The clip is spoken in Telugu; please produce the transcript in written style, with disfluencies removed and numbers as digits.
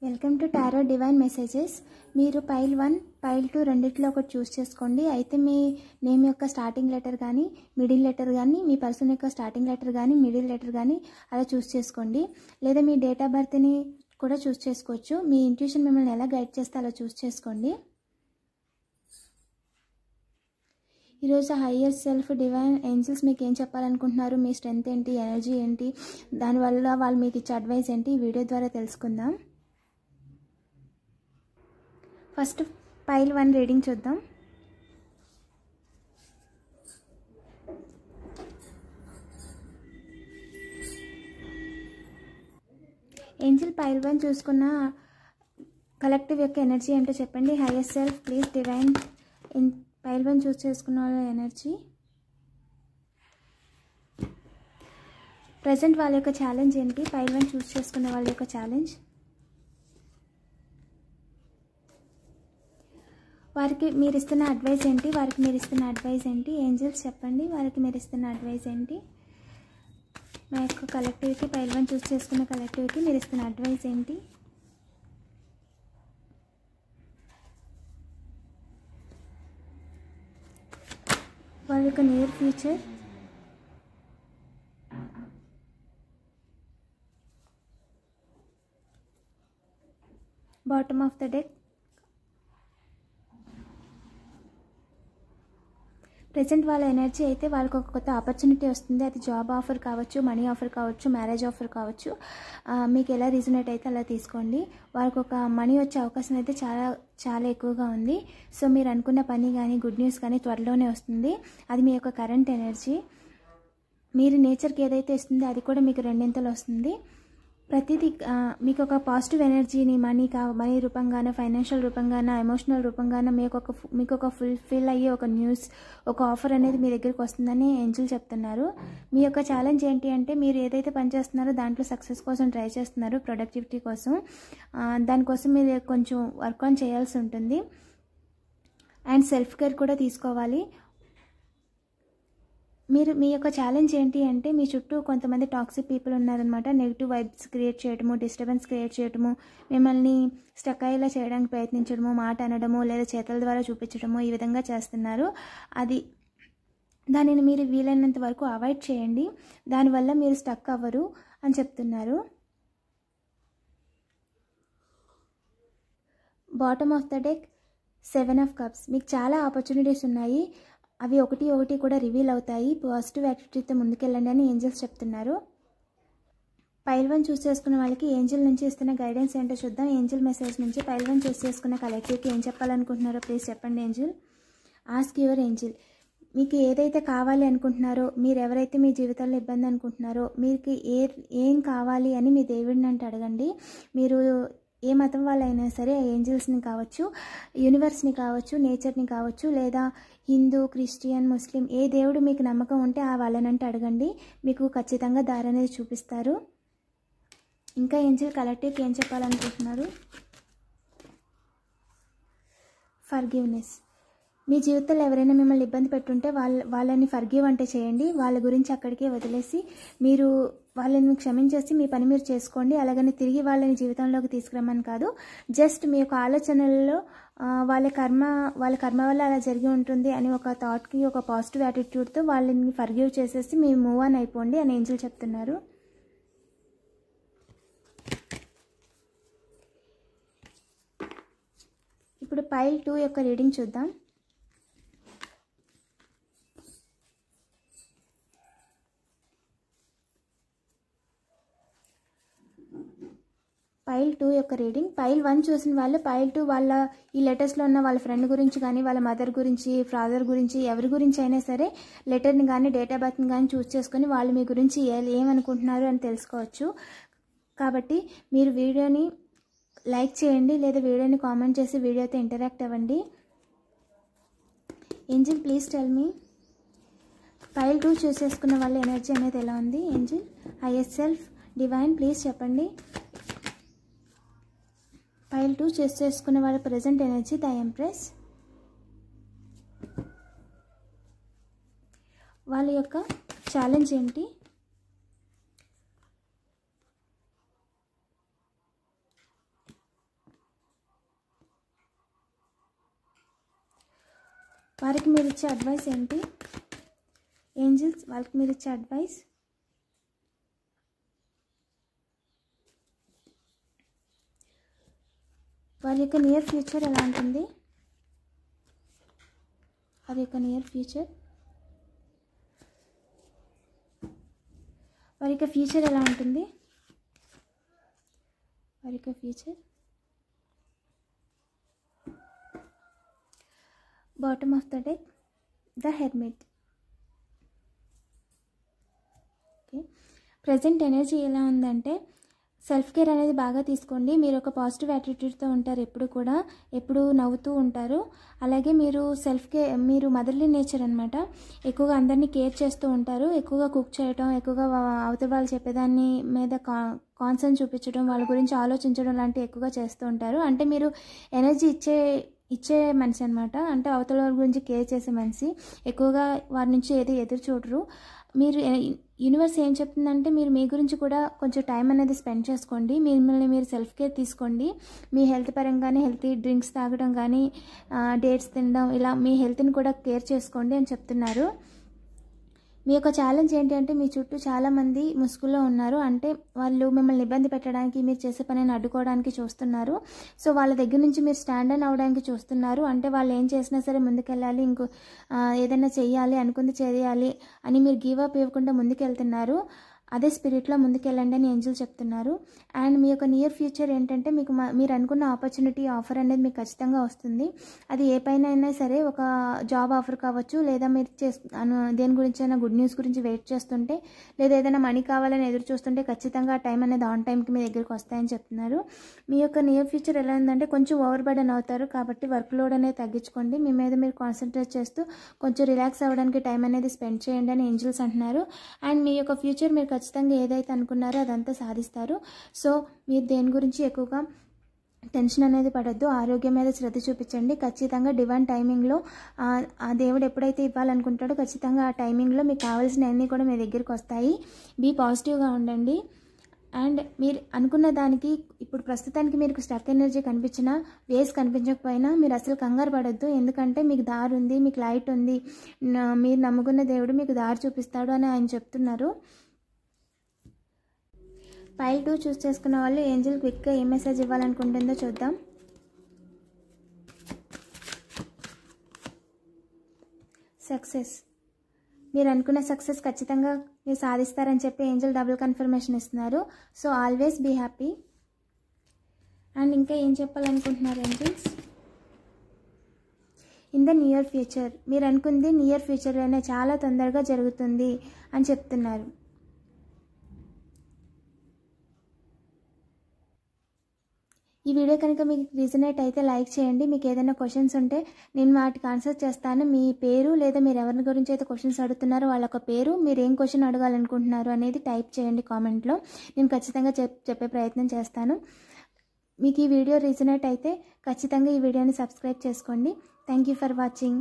Welcome to tarot divine messages. మీరు పైల్ 1 పైల్ 2 రెండిట్లో ఒకటి చూస్ చేసుకోండి. అయితే మీ నేమ్ యొక్క స్టార్టింగ్ లెటర్ కానీ మిడిల్ లెటర్ కానీ మీ పర్సన్ యొక్క స్టార్టింగ్ లెటర్ కానీ మిడిల్ లెటర్ కానీ అలా చూస్ చేసుకోండి. లేదా మీ డేట్ ఆఫ్ బర్త్ని కూడా చూస్ చేసుకోవచ్చు. మీ ఇంట్యూషన్ మిమ్మల్ని ఎలా గైడ్ చేస్తే అలా చూస్ చేసుకోండి. ఈరోజు హయ్యర్ సెల్ఫ్, డివైన్ ఏంజల్స్ మీకు ఏం చెప్పాలనుకుంటున్నారు, మీ స్ట్రెంత్ ఏంటి, ఎనర్జీ ఏంటి, దానివల్ల వాళ్ళు మీకు ఇచ్చే అడ్వైస్ ఏంటి ఈ వీడియో ద్వారా తెలుసుకుందాం. ఫస్ట్ పైల్ 1 రీడింగ్ చూద్దాం. ఏంజల్ పైల్ 1 చూసుకున్న కలెక్టివ్ యొక్క ఎనర్జీ ఏంటో చెప్పండి. Hire self please divine pile 1 చూస్ చేసుకున్న వాళ్ళ ఎనర్జీ. ప్రజెంట్ వాళ్ళ యొక్క ఛాలెంజ్ ఏంటి, పైల్ 1 చూస్ చేసుకున్న వాళ్ళ యొక్క ఛాలెంజ్. వారికి మీరు ఇస్తున్న అడ్వైస్ ఏంటి, వారికి మీరు ఇస్తున్న అడ్వైస్ ఏంటి. ఏంజల్స్ చెప్పండి వారికి మీరు ఇస్తున్న అడ్వైస్ ఏంటి. మా యొక్క కలెక్టివ్కి పైల్ 1 చూస్ చేసుకున్న కలెక్టివ్కి మీరు ఇస్తున్న అడ్వైస్ ఏంటి. వాళ్ళ యొక్క near future. Bottom of the deck. Present వాళ్ళ ఎనర్జీ అయితే వాళ్ళకి ఒక కొత్త ఆపర్చునిటీ వస్తుంది. అది జాబ్ ఆఫర్ కావచ్చు, మనీ ఆఫర్ కావచ్చు, మ్యారేజ్ ఆఫర్ కావచ్చు. మీకు ఎలా రీజనేట్ అయితే అలా తీసుకోండి. వాళ్ళకి ఒక మనీ వచ్చే అవకాశం అయితే చాలా ఎక్కువగా ఉంది. సో మీరు అనుకున్న పని కానీ గుడ్ న్యూస్ కానీ త్వరలోనే వస్తుంది. అది మీ యొక్క కరెంట్ ఎనర్జీ. మీరు నేచర్కి ఏదైతే ఇస్తుందో అది కూడా మీకు రెండింతలు వస్తుంది. ప్రతిదీ మీకు ఒక పాజిటివ్ ఎనర్జీని మనీ రూపంగానో, ఫైనాన్షియల్ రూపంగానో, ఎమోషనల్ రూపంగానో మీకు ఒక ఫుల్ఫిల్ అయ్యే ఒక న్యూస్, ఒక ఆఫర్ అనేది మీ దగ్గరికి వస్తుందని ఏంజల్ చెప్తున్నారు. మీ యొక్క ఛాలెంజ్ ఏంటి అంటే మీరు ఏదైతే పని చేస్తున్నారో దాంట్లో సక్సెస్ కోసం ట్రై చేస్తున్నారు, ప్రొడక్టివిటీ కోసం. దానికోసం మీరు కొంచెం వర్క్ ఆన్ చేయాల్సి ఉంటుంది. అండ్ సెల్ఫ్ కేర్ కూడా తీసుకోవాలి. మీ యొక్క ఛాలెంజ్ ఏంటి అంటే మీ చుట్టూ కొంతమంది టాక్సిక్ పీపుల్ ఉన్నారనమాట. నెగిటివ్ వైబ్స్ క్రియేట్ చేయడము, డిస్టర్బెన్స్ క్రియేట్ చేయడము, మిమ్మల్ని స్టక్ అయ్యేలా చేయడానికి ప్రయత్నించడము, మాట అనడము లేదా చేతుల ద్వారా చూపించడము, ఈ విధంగా చేస్తున్నారు. దానిని మీరు వీలైనంత వరకు అవాయిడ్ చేయండి. దానివల్ల మీరు స్టక్ అవ్వరు అని చెప్తున్నారు. Bottom of the deck 7 of cups. మీకు చాలా ఆపర్చునిటీస్ ఉన్నాయి. అవి ఒకటి కూడా రివీల్ అవుతాయి. పాజిటివ్ యాటిట్యూడ్తో ముందుకెళ్ళండి అని ఏంజల్స్ చెప్తున్నారు. పైల్ 1 చూస్ చేసుకున్న వాళ్ళకి ఏంజల్ నుంచి ఇస్తున్న గైడెన్స్ ఏంటో చూద్దాం. ఏంజల్ మెసేజ్ నుంచి పైల్ 1 చూస్ చేసుకున్న కలెక్టివ్కి ఏం చెప్పాలనుకుంటున్నారో ప్లీజ్ చెప్పండి ఏంజల్. Ask your Angel. మీకు ఏదైతే కావాలి అనుకుంటున్నారో, మీరు ఎవరైతే మీ జీవితంలో ఇబ్బంది అనుకుంటున్నారో, మీకు ఏం కావాలి అని మీ దేవుడిని అంటే అడగండి. మీరు ఏ మతం వాళ్ళైనా సరే, ఏంజల్స్ని కావచ్చు, యూనివర్స్ని కావచ్చు, నేచర్ని కావచ్చు, లేదా హిందూ, క్రిస్టియన్, ముస్లిం, ఏ దేవుడు మీకు నమ్మకం ఉంటే ఆ వాళ్ళనంటే అడగండి. మీకు ఖచ్చితంగా దారి అనేది చూపిస్తారు. ఇంకా ఏంజల్ కలెక్టివ్కి ఏం చెప్పాలనుకుంటున్నారు. ఫర్గివ్నెస్. మీ జీవితంలో ఎవరైనా మిమ్మల్ని ఇబ్బంది పెట్టుంటే వాళ్ళని ఫర్గివ్ అంటే చేయండి. వాళ్ళ గురించి అక్కడికే వదిలేసి మీరు వాళ్ళని క్షమించేసి మీ పని మీరు చేసుకోండి. అలాగని తిరిగి వాళ్ళని జీవితంలోకి తీసుకురమ్మని కాదు. జస్ట్ మీ యొక్క ఆలోచనలలో వాళ్ళ కర్మ వల్ల అలా జరిగి ఉంటుంది అని ఒక థాట్కి, ఒక పాజిటివ్ యాటిట్యూడ్తో వాళ్ళని ఫర్గివ్ చేసేసి మీరు మూవ్ ఆన్ అయిపోండి అని ఏంజల్ చెప్తున్నారు. ఇప్పుడు పైల్ 2 యొక్క రీడింగ్ చూద్దాం. పైల్ 2 యొక్క రీడింగ్. పైల్ 1 చూసిన వాళ్ళు పైల్ 2 వాళ్ళ ఈ లెటర్స్లో ఉన్న వాళ్ళ ఫ్రెండ్ గురించి కానీ, వాళ్ళ మదర్ గురించి, ఫాదర్ గురించి, ఎవరి గురించి అయినా సరే లెటర్ని కానీ డేట్ ఆఫ్ బర్త్ని కానీ చూస్ చేసుకొని వాళ్ళు మీ గురించి ఏమనుకుంటున్నారు అని తెలుసుకోవచ్చు. కాబట్టి మీరు వీడియోని లైక్ చేయండి లేదా వీడియోని కామెంట్ చేసి వీడియోతో ఇంటరాక్ట్ అవ్వండి. Angel please tell me pile 2 చూస్ చేసుకున్న వాళ్ళ ఎనర్జీ అనేది ఎలా ఉంది. Angel, hire self, divine please చెప్పండి. పైల్ 2 చూస్ చేసుకున్న వాళ్ళ ప్రజెంట్ ఎనర్జీ ద ఎంప్రెస్. వాళ్ళ యొక్క ఛాలెంజ్ ఏంటి. వారికి మీరు ఇచ్చే అడ్వైస్ ఏంటి ఏంజల్స్? వాళ్ళకి మీరు ఇచ్చే అడ్వైస్. వారి యొక్క నియర్ ఫ్యూచర్ ఎలా ఉంటుంది? వారి యొక్క నియర్ ఫ్యూచర్, వారి యొక్క ఫ్యూచర్ ఎలా ఉంటుంది? వారి యొక్క future. Bottom of the deck, the hermit. Okay, present energy ఎలా ఉందంటే సెల్ఫ్ కేర్ అనేది బాగా తీసుకోండి. మీరు ఒక పాజిటివ్ యాటిట్యూడ్తో ఉంటారు, ఎప్పుడు నవ్వుతూ ఉంటారు. అలాగే మీరు మీరు మదర్లీ నేచర్ అనమాట. ఎక్కువగా అందరినీ కేర్ చేస్తూ ఉంటారు. ఎక్కువగా కుక్ చేయడం, ఎక్కువగా అవతల వాళ్ళు చెప్పేదాన్ని మీద కాన్సర్న్ చూపించడం, వాళ్ళ గురించి ఆలోచించడం లాంటివి ఎక్కువగా చేస్తూ ఉంటారు. అంటే మీరు ఎనర్జీ ఇచ్చే మనిషి అనమాట. అంటే అవతల వాళ్ళ గురించి కేర్ చేసే మనిషి. ఎక్కువగా వారి నుంచి ఏది ఎదురు చూడరు. మీరు యూనివర్స్ ఏం చెప్తుందంటే మీరు మీ గురించి కూడా కొంచెం టైం అనేది స్పెండ్ చేసుకోండి. మిమ్మల్ని మీరు సెల్ఫ్ కేర్ తీసుకోండి. మీ హెల్త్ పరంగానే హెల్తీ డ్రింక్స్ తాగడం కానీ, డేట్స్ తినడం, ఇలా మీ హెల్త్ని కూడా కేర్ చేసుకోండి అని చెప్తున్నారు. మీ యొక్క ఛాలెంజ్ ఏంటి అంటే మీ చుట్టూ చాలామంది ముసుగులో ఉన్నారు. అంటే వాళ్ళు మిమ్మల్ని ఇబ్బంది పెట్టడానికి, మీరు చేసే పనిని అడ్డుకోవడానికి చూస్తున్నారు. సో వాళ్ళ దగ్గర నుంచి మీరు స్టాండ్ అన్ అవ్వడానికి చూస్తున్నారు. అంటే వాళ్ళు ఏం చేసినా సరే ముందుకెళ్ళాలి, ఏదైనా చెయ్యాలి, అనుకుంది చేయాలి అని మీరు గివ్ అప్ ఇవ్వకుండా ముందుకెళ్తున్నారు. అదే స్పిరిట్లో ముందుకెళ్ళండి అని ఏంజల్ చెప్తున్నారు. అండ్ మీ యొక్క నియర్ ఫ్యూచర్ ఏంటంటే మీరు అనుకున్న ఆపర్చునిటీ, ఆఫర్ అనేది మీకు ఖచ్చితంగా వస్తుంది. అది ఏ పైన అయినా సరే, ఒక జాబ్ ఆఫర్ కావచ్చు, లేదా మీరు దేని గురించి అయినా గుడ్ న్యూస్ గురించి వెయిట్ చేస్తుంటే, లేదా ఏదైనా మనీ కావాలని ఎదురు చూస్తుంటే ఖచ్చితంగా ఆ టైం అనేది ఆన్ టైంకి మీ దగ్గరికి వస్తాయని చెప్తున్నారు. మీ యొక్క నియర్ ఫ్యూచర్ ఎలా ఉందంటే కొంచెం ఓవర్ బర్డెన్ అవుతారు. కాబట్టి వర్క్ లోడ్ అనేది తగ్గించుకోండి. మీ మీద మీరు కాన్సన్ట్రేట్ చేస్తూ కొంచెం రిలాక్స్ అవ్వడానికి టైం అనేది స్పెండ్ చేయండి అని ఏంజల్స్ అంటున్నారు. అండ్ మీ యొక్క ఫ్యూచర్ మీరు ఖచ్చితంగా ఏదైతే అనుకున్నారో అదంతా సాధిస్తారు. సో మీరు దేని గురించి ఎక్కువగా టెన్షన్ అనేది పడద్దు. ఆరోగ్యం మీద శ్రద్ధ చూపించండి. ఖచ్చితంగా డివైన్ టైమింగ్లో ఆ దేవుడు ఎప్పుడైతే ఇవ్వాలనుకుంటాడో ఖచ్చితంగా ఆ టైమింగ్లో మీకు కావాల్సినవన్నీ కూడా మీ దగ్గరికి వస్తాయి. బీ పాజిటివ్గా ఉండండి. అండ్ మీరు అనుకున్న దానికి ఇప్పుడు ప్రస్తుతానికి మీకు స్టక్ ఎనర్జీ కనిపించినా, వేస్ కనిపించకపోయినా మీరు అసలు కంగారు పడద్దు. ఎందుకంటే మీకు దారి ఉంది, మీకు లైట్ ఉంది, మీరు నమ్ముకున్న దేవుడు మీకు దారి చూపిస్తాడు అని ఆయన చెప్తున్నారు. ఫైల్ 2 చూస్ చేసుకున్న వాళ్ళు ఏంజల్ క్విక్గా ఏ మెసేజ్ ఇవ్వాలనుకుంటుందో చూద్దాం. సక్సెస్. మీరు అనుకున్న సక్సెస్ ఖచ్చితంగా మీరు సాధిస్తారని చెప్పి ఏంజల్ డబుల్ కన్ఫర్మేషన్ ఇస్తున్నారు. So always be happy. And ఇంకా ఏం చెప్పాలనుకుంటున్నారు angels? In the near future, మీరు అనుకుంది నియర్ ఫ్యూచర్లోనే చాలా తొందరగా జరుగుతుంది అని చెప్తున్నారు. ఈ వీడియో కనుక మీకు రీజనేట్ అయితే లైక్ చేయండి. మీకు ఏదైనా క్వశ్చన్స్ ఉంటే నేను వాటికి ఆన్సర్ చేస్తాను. మీ పేరు లేదా మీరు ఎవరి గురించి అయితే క్వశ్చన్స్ అడుగుతున్నారో వాళ్ళొక పేరు, మీరు ఏం క్వశ్చన్ అడగాలనుకుంటున్నారు అనేది టైప్ చేయండి కామెంట్లో. నేను ఖచ్చితంగా చెప్పే ప్రయత్నం చేస్తాను. మీకు ఈ వీడియో రీజనేట్ అయితే ఖచ్చితంగా ఈ వీడియోని సబ్స్క్రైబ్ చేసుకోండి. Thank you for watching.